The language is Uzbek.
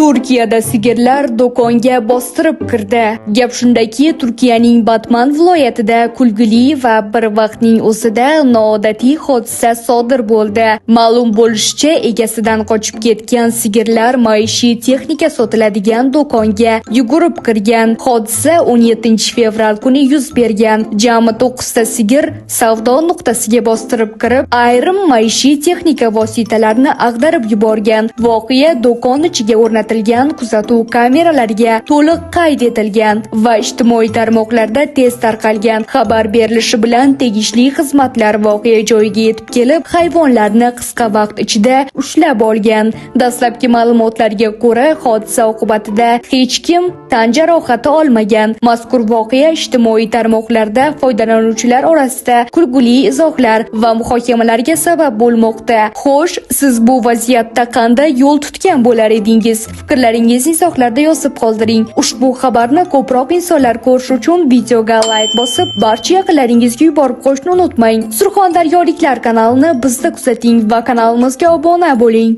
Turkiyada sigirlar do'konga bostirib kirdi. Gap shundaki, Turkiyaning Batman viloyatida kulgili va bir vaqtning o'zida noodatiy hodisa sodir bo'ldi. Ma'lum bo'lishicha, egasidan qochib ketgan sigirlar maishiy texnika sotiladigan do'konga yugurib kirgan. Hodisa 17 fevral kuni yuz bergan. Jami 9 ta sigir savdo nuqtasiga bostirib kirib, ayrim maishiy texnika vositalarini ag'darib yuborgan. Voqea do'kon ichiga o'rnatilgan kuzatuv kameralariga to'liq qayd etilgan va ijtimoiy tarmoqlarda tez tarqalgan. Xabar berilishi bilan tegishli xizmatlar voqea joyiga yetib kelib, hayvonlarni qisqa vaqt ichida ushlab olgan. Dastlabki ma'lumotlarga ko'ra, hodisa oqibatida hech kim tan jarohati olmagan. Mazkur voqea ijtimoiy tarmoqlarda foydalanuvchilar orasida kulguli izohlar va muhokamalarga sabab bo'lmoqda. Xo'sh, siz bu vaziyatda qanday yo'l tutgan bo'lar edingiz? Fikrlaringizni izohlarda yozib qoldiring. Ushbu xabarni ko'proq insonlar ko'rishi uchun videoga like bosib, barcha yaqinlaringizga yuborib qo'yishni unutmang. Surxondaryoliklar kanalini bizda kuzating va kanalimizga obuna bo'ling.